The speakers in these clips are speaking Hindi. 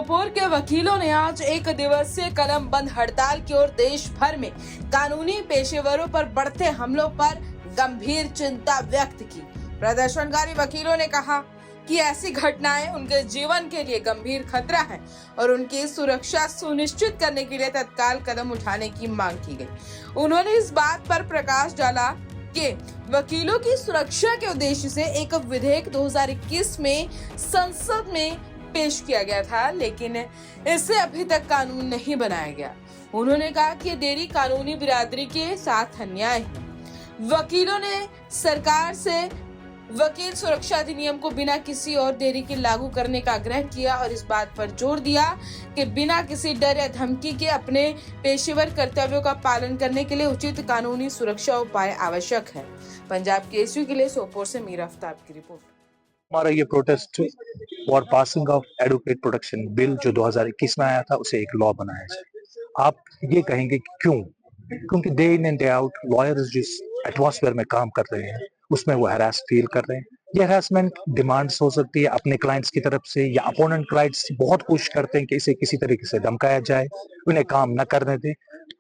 सोपोर के वकीलों ने आज एक दिवसीय कलम बंद हड़ताल की ओर देश भर में कानूनी पेशेवरों पर बढ़ते हमलों पर गंभीर चिंता व्यक्त की। प्रदर्शनकारी वकीलों ने कहा कि ऐसी घटनाएं उनके जीवन के लिए गंभीर खतरा है और उनकी सुरक्षा सुनिश्चित करने के लिए तत्काल कदम उठाने की मांग की गई। उन्होंने इस बात पर प्रकाश डाला कि वकीलों की सुरक्षा के उद्देश्य से एक विधेयक 2021 में संसद में पेश किया गया था, लेकिन इसे अभी तक कानून नहीं बनाया गया। उन्होंने कहा कि देरी कानूनी बिरादरी के साथ अन्याय है। वकीलों ने सरकार से वकील सुरक्षा अधिनियम को बिना किसी और देरी के लागू करने का आग्रह किया और इस बात पर जोर दिया कि बिना किसी डर या धमकी के अपने पेशेवर कर्तव्यों का पालन करने के लिए उचित कानूनी सुरक्षा उपाय आवश्यक है। पंजाब केसरी के लिए सोपोर से मीरा आफ्ताब की रिपोर्ट। हमारा ये protest for passing of advocate protection bill जो 2021 में आया था, उसे एक लॉ बनाया जाए। आप ये कहेंगे कि क्यों? क्योंकि day in and day out lawyers जिस एटमॉस्फेयर में काम कर रहे हैं उसमें वो हरास फील कर रहे हैं। ये हरासमेंट डिमांड्स हो सकती है अपने क्लाइंट्स की तरफ से, या अपोनेंट क्लाइंट्स बहुत कोशिश करते हैं कि इसे किसी तरीके से धमकाया जाए, उन्हें काम न करने दें।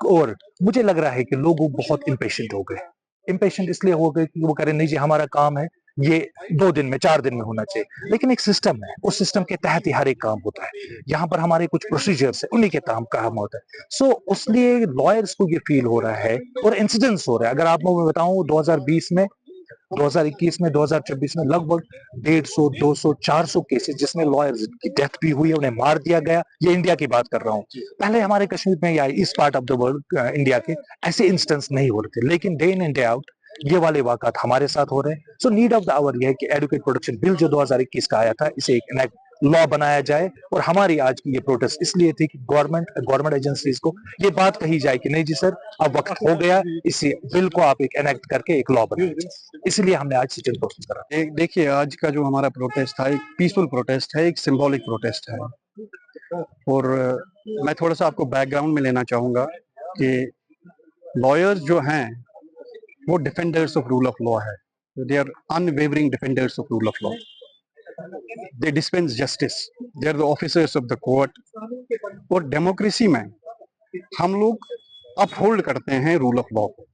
और मुझे लग रहा है कि लोग बहुत इम्पेशेंट हो गए। इम्पेशेंट इसलिए हो गए कि वो कह रहे नहीं जी हमारा काम है, ये 2 दिन में 4 दिन में होना चाहिए। लेकिन एक सिस्टम है, उस सिस्टम के तहत ही हर एक काम होता है। यहाँ पर हमारे कुछ प्रोसीजर्स है, उन्हीं के काम होता है। सो उसलिए लॉयर्स को ये फील हो रहा है और इंसिडेंट्स हो रहा है। अगर आपको मैं बताऊं 2020 में, 2021 में, 2024 में लगभग 150, 200, 400 केसेस जिसमें लॉयर्स की डेथ भी हुई है, उन्हें मार दिया गया। ये इंडिया की बात कर रहा हूँ। पहले हमारे कश्मीर में या इस part of the world India के ऐसे इंस्टेंस नहीं हो रहे थे, लेकिन day in and day out ये वाले वाकत हमारे साथ हो रहे हैं। So need of the hour ये है कि एडवोकेट प्रोटेक्शन बिल जो 2021 का आया था, इसे एक लॉ बनाया जाए। और हमारी आज की ये प्रोटेस्ट इसलिए थी कि गवर्नमेंट एजेंसीज को ये बात कही जाए कि नहीं जी सर, अब वक्त हो गया, इसी बिल को आप एक एनेक्ट करके एक लॉ बनाइए। इसलिए हमने आज सिटिंग प्रोटेस्ट करा। देखिए, आज का जो हमारा प्रोटेस्ट था एक पीसफुल प्रोटेस्ट है, एक सिंबॉलिक प्रोटेस्ट है। और मैं थोड़ा सा आपको बैकग्राउंड में लेना चाहूंगा कि लॉयर्स जो हैं वो defenders of rule of law है। They are unwavering defenders of rule of law. They dispense justice, they are the officers of the court. और डेमोक्रेसी में हम लोग अपहोल्ड करते हैं रूल ऑफ लॉ को।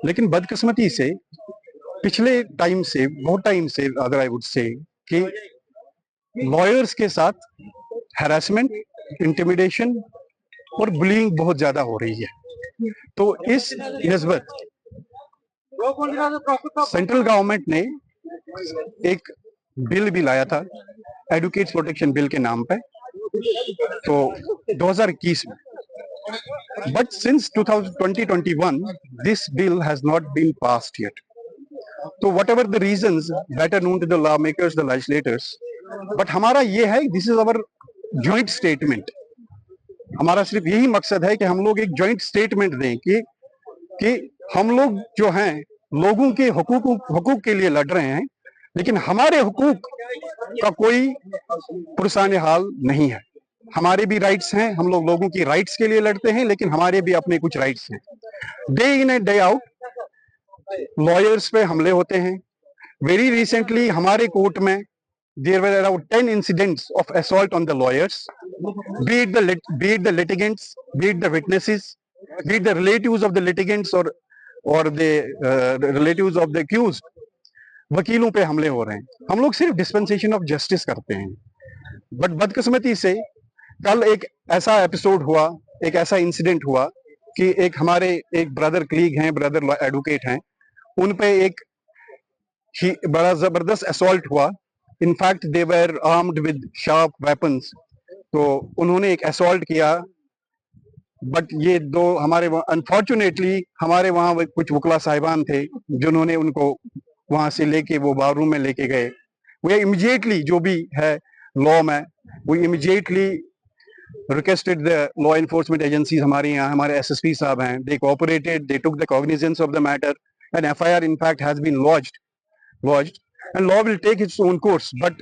लेकिन बदकिस्मती से पिछले टाइम से, बहुत टाइम से अगर आई वुड से, कि लॉयर्स के साथ हैरेसमेंट, इंटिमिडेशन और बुलिंग बहुत ज्यादा हो रही है। तो इस निस्बत सेंट्रल गवर्नमेंट ने एक बिल भी लाया था, एडवोकेट्स प्रोटेक्शन बिल के नाम पे, तो 2021 में। But since 2021 this bill has not been passed yet. तो whatever the reasons better known to the lawmakers, the legislators, but हमारा ये है, this is our joint statement. हमारा सिर्फ यही मकसद है कि हम लोग एक जॉइंट स्टेटमेंट दें कि हम लोग जो हैं लोगों के हुकूक के लिए लड़ रहे हैं, लेकिन हमारे हुकूक का कोई पुरसान हाल नहीं है। हमारे भी राइट्स हैं, हम लोग लोगों की राइट्स के लिए लड़ते हैं, लेकिन हमारे भी अपने कुछ राइट्स हैं। Day in and day out lawyers पे हमले होते हैं। वेरी रिसेंटली हमारे कोर्ट में there were around 10 incidents of assault on the lawyers, be it the litigants, be it the witnesses, be it the relatives of the litigants or the relatives of the accused. वकीलों पे हमले हो रहे हैं। हम लोग सिर्फ डिस्पेंसेशन ऑफ जस्टिस करते हैं। बट बदकिस्मती से कल एक ऐसा एपिसोड हुआ, एक ऐसा इंसिडेंट हुआ कि एक हमारे एक ब्रदर क्लीग हैं, ब्रदर एडवोकेट हैं, उन पे एक बड़ा जबरदस्त असॉल्ट हुआ। In fact, they were armed with sharp weapons. तो उन्होंने एक असॉल्ट किया। बट ये दो हमारे अनफॉर्चुनेटली हमारे वहाँ कुछ वकला साहिबान थे जिन्होंने उनको वहाँ से लेके वो बार रूम में लेके गए। वो इमीडिएटली जो भी है लॉ में, वो immediately requested the law enforcement agencies, हमारे यहाँ हमारे SSP साहब हैं, they cooperated, they took the cognizance of the matter and FIR in fact has been lodged and law will take its own course. But